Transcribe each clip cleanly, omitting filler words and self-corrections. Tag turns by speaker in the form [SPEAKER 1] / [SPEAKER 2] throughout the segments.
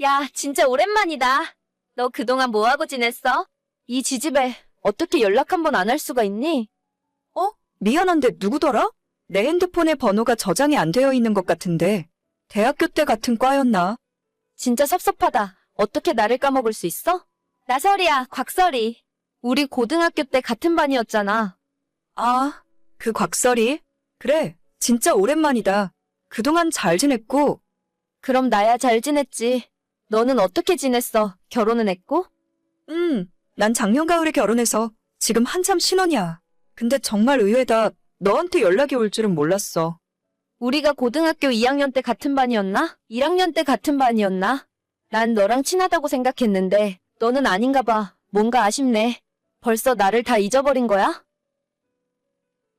[SPEAKER 1] 야, 진짜 오랜만이다. 너 그동안 뭐하고 지냈어? 이 지집에 어떻게 연락 한 번 안 할 수가 있니?
[SPEAKER 2] 미안한데 누구더라? 내 핸드폰에 번호가 저장이 안 되어 있는 것 같은데. 대학교 때 같은 과였나?
[SPEAKER 1] 진짜 섭섭하다. 어떻게 나를 까먹을 수 있어? 나설이야, 곽설이. 우리 고등학교 때 같은 반이었잖아.
[SPEAKER 2] 아, 그 곽설이? 그래, 진짜 오랜만이다. 그동안 잘 지냈고?
[SPEAKER 1] 그럼 나야 잘 지냈지. 너는 어떻게 지냈어? 결혼은 했고?
[SPEAKER 2] 난 작년 가을에 결혼해서 지금 한참 신혼이야. 근데 정말 의외다. 너한테 연락이 올 줄은 몰랐어.
[SPEAKER 1] 우리가 고등학교 2학년 때 같은 반이었나? 1학년 때 같은 반이었나? 난 너랑 친하다고 생각했는데 너는 아닌가 봐. 뭔가 아쉽네. 벌써 나를 다 잊어버린 거야?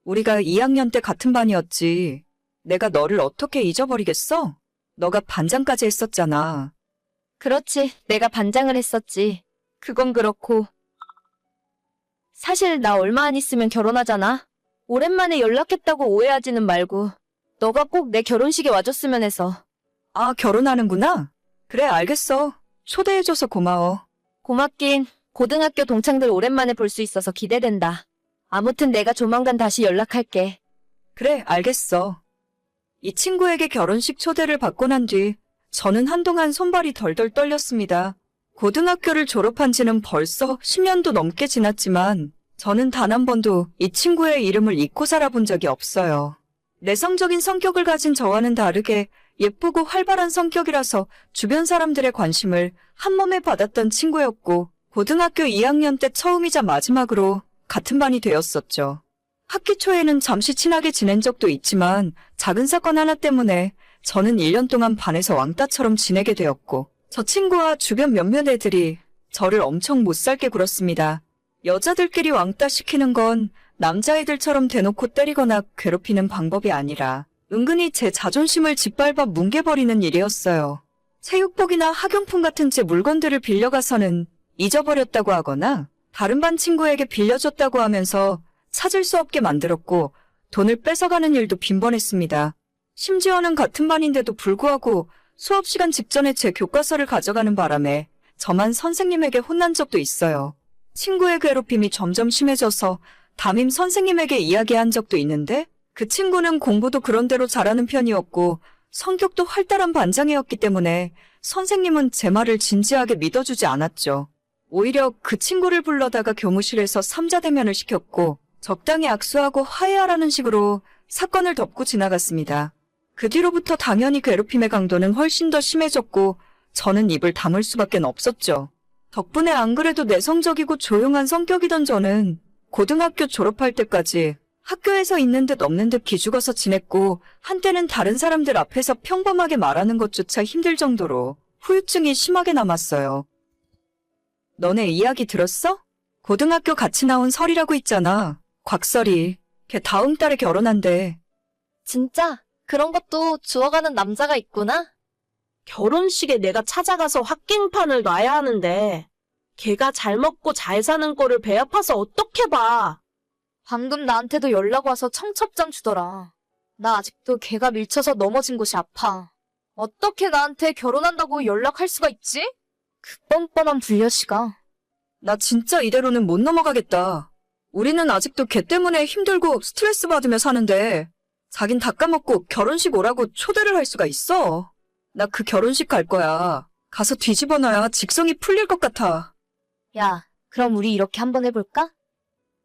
[SPEAKER 2] 우리가 2학년 때 같은 반이었지. 내가 너를 어떻게 잊어버리겠어? 너가 반장까지 했었잖아.
[SPEAKER 1] 그렇지. 내가 반장을 했었지. 그건 그렇고. 사실 나 얼마 안 있으면 결혼하잖아. 오랜만에 연락했다고 오해하지는 말고 너가 꼭 내 결혼식에 와줬으면 해서.
[SPEAKER 2] 아, 결혼하는구나? 그래, 알겠어. 초대해줘서 고마워.
[SPEAKER 1] 고맙긴. 고등학교 동창들 오랜만에 볼 수 있어서 기대된다. 아무튼 내가 조만간 다시 연락할게.
[SPEAKER 2] 그래, 알겠어. 이 친구에게 결혼식 초대를 받고 난 뒤 저는 한동안 손발이 덜덜 떨렸습니다. 고등학교를 졸업한 지는 벌써 10년도 넘게 지났지만 저는 단 한 번도 이 친구의 이름을 잊고 살아본 적이 없어요. 내성적인 성격을 가진 저와는 다르게 예쁘고 활발한 성격이라서 주변 사람들의 관심을 한몸에 받았던 친구였고 고등학교 2학년 때 처음이자 마지막으로 같은 반이 되었었죠. 학기 초에는 잠시 친하게 지낸 적도 있지만 작은 사건 하나 때문에 저는 1년 동안 반에서 왕따처럼 지내게 되었고 저 친구와 주변 몇몇 애들이 저를 엄청 못살게 굴었습니다. 여자들끼리 왕따 시키는 건 남자애들처럼 대놓고 때리거나 괴롭히는 방법이 아니라 은근히 제 자존심을 짓밟아 뭉개버리는 일이었어요. 체육복이나 학용품 같은 제 물건들을 빌려가서는 잊어버렸다고 하거나 다른 반 친구에게 빌려줬다고 하면서 찾을 수 없게 만들었고 돈을 뺏어가는 일도 빈번했습니다. 심지어는 같은 반인데도 불구하고 수업 시간 직전에 제 교과서를 가져가는 바람에 저만 선생님에게 혼난 적도 있어요. 친구의 괴롭힘이 점점 심해져서 담임 선생님에게 이야기한 적도 있는데 그 친구는 공부도 그런대로 잘하는 편이었고 성격도 활달한 반장이었기 때문에 선생님은 제 말을 진지하게 믿어주지 않았죠. 오히려 그 친구를 불러다가 교무실에서 삼자대면을 시켰고 적당히 악수하고 화해하라는 식으로 사건을 덮고 지나갔습니다. 그 뒤로부터 당연히 괴롭힘의 강도는 훨씬 더 심해졌고 저는 입을 다물 수밖에 없었죠. 덕분에 안 그래도 내성적이고 조용한 성격이던 저는 고등학교 졸업할 때까지 학교에서 있는 듯 없는 듯 기죽어서 지냈고 한때는 다른 사람들 앞에서 평범하게 말하는 것조차 힘들 정도로 후유증이 심하게 남았어요. 너네 이야기 들었어? 고등학교 같이 나온 설이라고 있잖아. 곽설이. 걔 다음 달에 결혼한대.
[SPEAKER 1] 진짜? 그런 것도 주워가는 남자가 있구나?
[SPEAKER 3] 결혼식에 내가 찾아가서 확갱판을 놔야 하는데 걔가 잘 먹고 잘 사는 꼴을 배 아파서 어떻게 봐.
[SPEAKER 1] 방금 나한테도 연락 와서 청첩장 주더라. 나 아직도 걔가 밀쳐서 넘어진 곳이 아파. 어떻게 나한테 결혼한다고 연락할 수가 있지? 그 뻔뻔한 불려시가.
[SPEAKER 2] 나 진짜 이대로는 못 넘어가겠다. 우리는 아직도 걔 때문에 힘들고 스트레스 받으며 사는데 자긴 다 까먹고 결혼식 오라고 초대를 할 수가 있어. 나 그 결혼식 갈 거야. 가서 뒤집어 놔야 직성이 풀릴 것 같아.
[SPEAKER 1] 야, 그럼 우리 이렇게 한번 해볼까?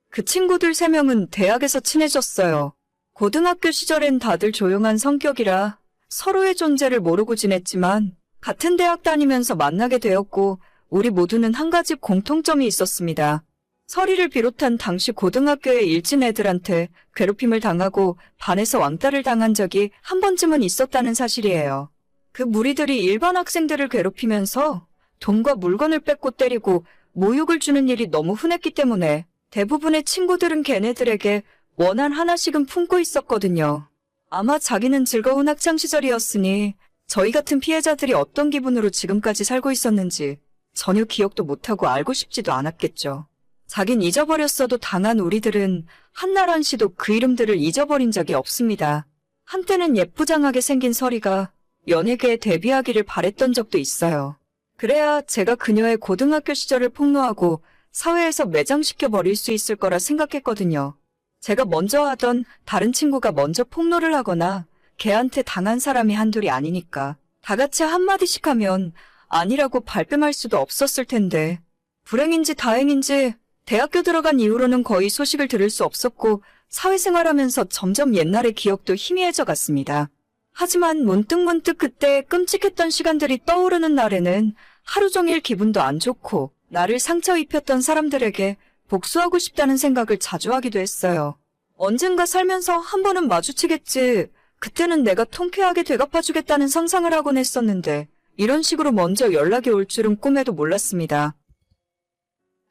[SPEAKER 2] 그 친구들 3명은 대학에서 친해졌어요. 고등학교 시절엔 다들 조용한 성격이라 서로의 존재를 모르고 지냈지만 같은 대학 다니면서 만나게 되었고 우리 모두는 한 가지 공통점이 있었습니다. 설이를 비롯한 당시 고등학교의 일진 애들한테 괴롭힘을 당하고 반에서 왕따를 당한 적이 한 번쯤은 있었다는 사실이에요. 그 무리들이 일반 학생들을 괴롭히면서 돈과 물건을 뺏고 때리고 모욕을 주는 일이 너무 흔했기 때문에 대부분의 친구들은 걔네들에게 원한 하나씩은 품고 있었거든요. 아마 자기는 즐거운 학창시절이었으니 저희 같은 피해자들이 어떤 기분으로 지금까지 살고 있었는지 전혀 기억도 못하고 알고 싶지도 않았겠죠. 자긴 잊어버렸어도 당한 우리들은 한날 한시도 그 이름들을 잊어버린 적이 없습니다. 한때는 예쁘장하게 생긴 설이가 연예계에 데뷔하기를 바랬던 적도 있어요. 그래야 제가 그녀의 고등학교 시절을 폭로하고 사회에서 매장시켜 버릴 수 있을 거라 생각했거든요. 제가 먼저 하던 다른 친구가 먼저 폭로를 하거나 걔한테 당한 사람이 한둘이 아니니까 다 같이 한마디씩 하면 아니라고 발뺌할 수도 없었을 텐데 불행인지 다행인지 대학교 들어간 이후로는 거의 소식을 들을 수 없었고 사회생활하면서 점점 옛날의 기억도 희미해져 갔습니다. 하지만 문득문득 그때 끔찍했던 시간들이 떠오르는 날에는 하루 종일 기분도 안 좋고 나를 상처 입혔던 사람들에게 복수하고 싶다는 생각을 자주 하기도 했어요. 언젠가 살면서 한 번은 마주치겠지. 그때는 내가 통쾌하게 되갚아주겠다는 상상을 하곤 했었는데 이런 식으로 먼저 연락이 올 줄은 꿈에도 몰랐습니다.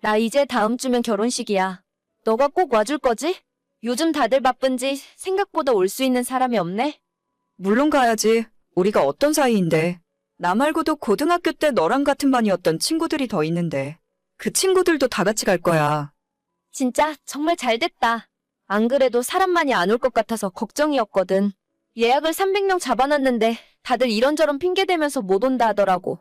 [SPEAKER 1] 나 이제 다음 주면 결혼식이야. 너가 꼭 와줄 거지? 요즘 다들 바쁜지 생각보다 올 수 있는 사람이 없네?
[SPEAKER 2] 물론 가야지. 우리가 어떤 사이인데. 나 말고도 고등학교 때 너랑 같은 반이었던 친구들이 더 있는데 그 친구들도 다 같이 갈 거야.
[SPEAKER 1] 진짜 정말 잘 됐다. 안 그래도 사람 많이 안 올 것 같아서 걱정이었거든. 예약을 300명 잡아놨는데 다들 이런저런 핑계 대면서 못 온다 하더라고.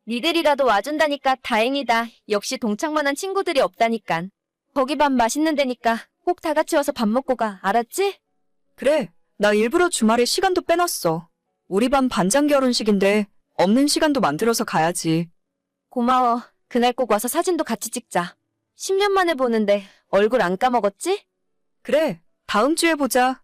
[SPEAKER 1] 니들이라도 와준다니까 다행이다. 역시 동창만한 친구들이 없다니깐. 거기 밥 맛있는 데니까 꼭 다 같이 와서 밥 먹고 가. 알았지?
[SPEAKER 2] 그래. 나 일부러 주말에 시간도 빼놨어. 우리 반 반장 결혼식인데 없는 시간도 만들어서 가야지.
[SPEAKER 1] 고마워. 그날 꼭 와서 사진도 같이 찍자. 10년 만에 보는데 얼굴 안 까먹었지?
[SPEAKER 2] 그래. 다음 주에 보자.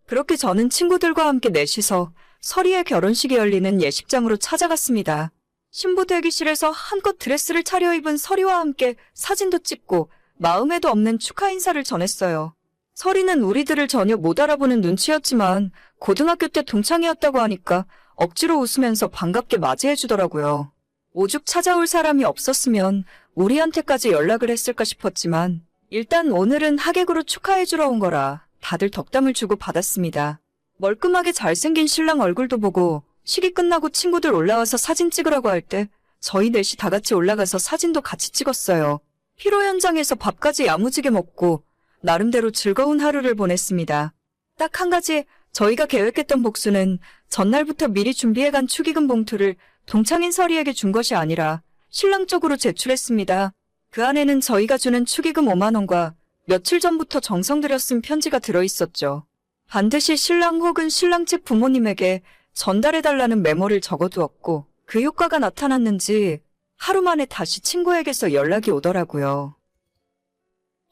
[SPEAKER 2] 그렇게 저는 친구들과 함께 넷이서 설이의 결혼식이 열리는 예식장으로 찾아갔습니다. 신부 대기실에서 한껏 드레스를 차려입은 설이와 함께 사진도 찍고 마음에도 없는 축하 인사를 전했어요. 설이는 우리들을 전혀 못 알아보는 눈치였지만 고등학교 때 동창이었다고 하니까 억지로 웃으면서 반갑게 맞이해 주더라고요. 오죽 찾아올 사람이 없었으면 우리한테까지 연락을 했을까 싶었지만 일단 오늘은 하객으로 축하해 주러 온 거라 다들 덕담을 주고 받았습니다. 멀끔하게 잘생긴 신랑 얼굴도 보고 식이 끝나고 친구들 올라와서 사진 찍으라고 할 때 저희 넷이 다 같이 올라가서 사진도 같이 찍었어요. 피로 현장에서 밥까지 야무지게 먹고 나름대로 즐거운 하루를 보냈습니다. 딱 한 가지 저희가 계획했던 복수는 전날부터 미리 준비해간 축의금 봉투를 동창인 설이에게 준 것이 아니라 신랑 쪽으로 제출했습니다. 그 안에는 저희가 주는 축의금 5만 원과 며칠 전부터 정성 들여 쓴 편지가 들어있었죠. 반드시 신랑 혹은 신랑 측 부모님에게 전달해달라는 메모를 적어두었고 그 효과가 나타났는지 하루 만에 다시 친구에게서 연락이 오더라고요.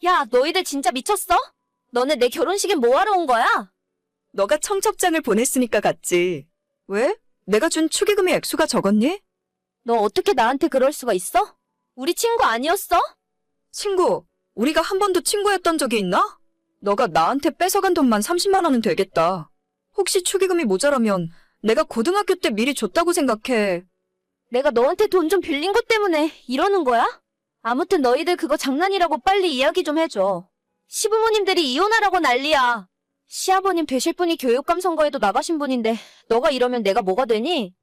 [SPEAKER 1] 야, 너희들 진짜 미쳤어? 너네 내 결혼식에 뭐하러 온 거야?
[SPEAKER 2] 너가 청첩장을 보냈으니까 갔지. 왜? 내가 준 축의금의 액수가 적었니?
[SPEAKER 1] 너 어떻게 나한테 그럴 수가 있어? 우리 친구 아니었어?
[SPEAKER 2] 친구, 우리가 한 번도 친구였던 적이 있나? 너가 나한테 뺏어간 돈만 30만 원은 되겠다. 혹시 축의금이 모자라면 내가 고등학교 때 미리 줬다고 생각해.
[SPEAKER 1] 내가 너한테 돈 좀 빌린 것 때문에 이러는 거야? 아무튼 너희들 그거 장난이라고 빨리 이야기 좀 해줘. 시부모님들이 이혼하라고 난리야. 시아버님 되실 분이 교육감 선거에도 나가신 분인데 너가 이러면 내가 뭐가 되니?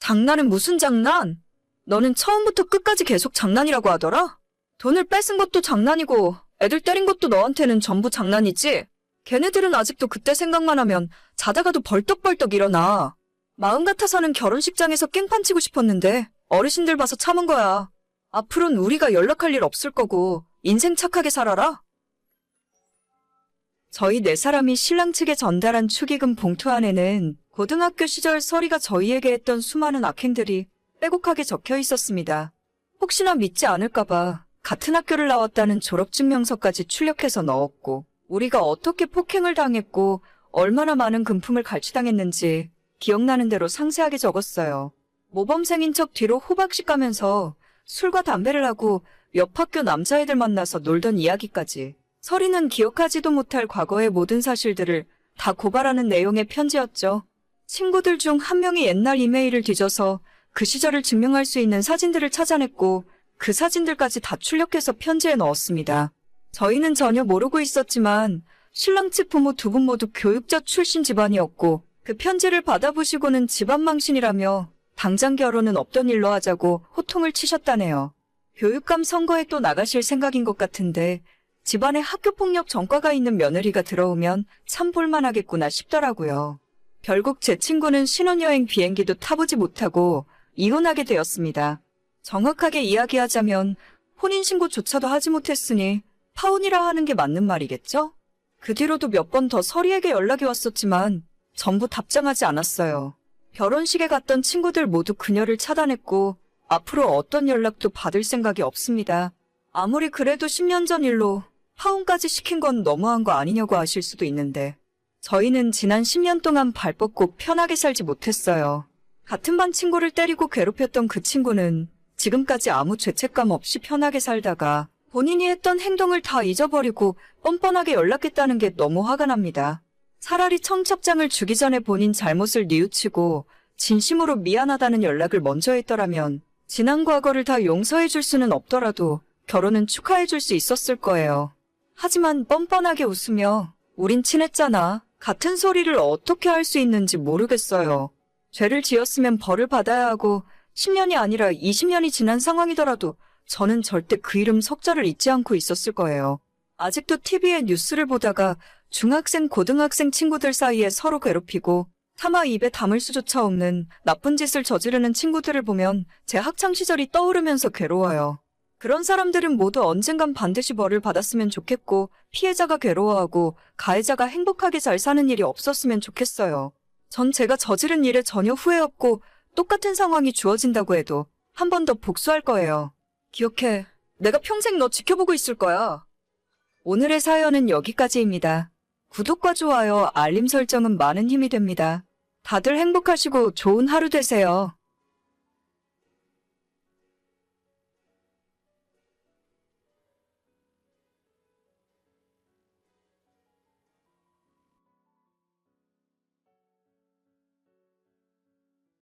[SPEAKER 2] 장난은 무슨 장난? 너는 처음부터 끝까지 계속 장난이라고 하더라? 돈을 뺏은 것도 장난이고 애들 때린 것도 너한테는 전부 장난이지? 걔네들은 아직도 그때 생각만 하면 자다가도 벌떡벌떡 일어나. 마음 같아서는 결혼식장에서 깽판 치고 싶었는데 어르신들 봐서 참은 거야. 앞으로는 우리가 연락할 일 없을 거고 인생 착하게 살아라. 저희 네 사람이 신랑 측에 전달한 축의금 봉투 안에는 고등학교 시절 설이가 저희에게 했던 수많은 악행들이 빼곡하게 적혀 있었습니다. 혹시나 믿지 않을까봐 같은 학교를 나왔다는 졸업증명서까지 출력해서 넣었고 우리가 어떻게 폭행을 당했고 얼마나 많은 금품을 갈취당했는지 기억나는 대로 상세하게 적었어요. 모범생인 척 뒤로 호박씩 가면서 술과 담배를 하고 옆 학교 남자애들 만나서 놀던 이야기까지. 설이는 기억하지도 못할 과거의 모든 사실들을 다 고발하는 내용의 편지였죠. 친구들 중 한 명이 옛날 이메일을 뒤져서 그 시절을 증명할 수 있는 사진들을 찾아냈고 그 사진들까지 다 출력해서 편지에 넣었습니다. 저희는 전혀 모르고 있었지만 신랑 측 부모 두 분 모두 교육자 출신 집안이었고 그 편지를 받아보시고는 집안 망신이라며 당장 결혼은 없던 일로 하자고 호통을 치셨다네요. 교육감 선거에 또 나가실 생각인 것 같은데 집안에 학교폭력 전과가 있는 며느리가 들어오면 참 볼만하겠구나 싶더라고요. 결국 제 친구는 신혼여행 비행기도 타보지 못하고 이혼하게 되었습니다. 정확하게 이야기하자면 혼인신고조차도 하지 못했으니 파혼이라 하는 게 맞는 말이겠죠? 그 뒤로도 몇 번 더 서리에게 연락이 왔었지만 전부 답장하지 않았어요. 결혼식에 갔던 친구들 모두 그녀를 차단했고 앞으로 어떤 연락도 받을 생각이 없습니다. 아무리 그래도 10년 전 일로 파혼까지 시킨 건 너무한 거 아니냐고 하실 수도 있는데 저희는 지난 10년 동안 발 뻗고 편하게 살지 못했어요. 같은 반 친구를 때리고 괴롭혔던 그 친구는 지금까지 아무 죄책감 없이 편하게 살다가 본인이 했던 행동을 다 잊어버리고 뻔뻔하게 연락했다는 게 너무 화가 납니다. 차라리 청첩장을 주기 전에 본인 잘못을 뉘우치고 진심으로 미안하다는 연락을 먼저 했더라면 지난 과거를 다 용서해 줄 수는 없더라도 결혼은 축하해 줄 수 있었을 거예요. 하지만 뻔뻔하게 웃으며 우린 친했잖아. 같은 소리를 어떻게 할 수 있는지 모르겠어요. 죄를 지었으면 벌을 받아야 하고 10년이 아니라 20년이 지난 상황이더라도 저는 절대 그 이름 석자를 잊지 않고 있었을 거예요. 아직도 TV에 뉴스를 보다가 중학생, 고등학생 친구들 사이에 서로 괴롭히고 차마 입에 담을 수조차 없는 나쁜 짓을 저지르는 친구들을 보면 제 학창시절이 떠오르면서 괴로워요. 그런 사람들은 모두 언젠간 반드시 벌을 받았으면 좋겠고 피해자가 괴로워하고 가해자가 행복하게 잘 사는 일이 없었으면 좋겠어요. 전 제가 저지른 일에 전혀 후회 없고 똑같은 상황이 주어진다고 해도 한 번 더 복수할 거예요. 기억해. 내가 평생 너 지켜보고 있을 거야. 오늘의 사연은 여기까지입니다. 구독과 좋아요, 알림 설정은 많은 힘이 됩니다. 다들 행복하시고 좋은 하루 되세요.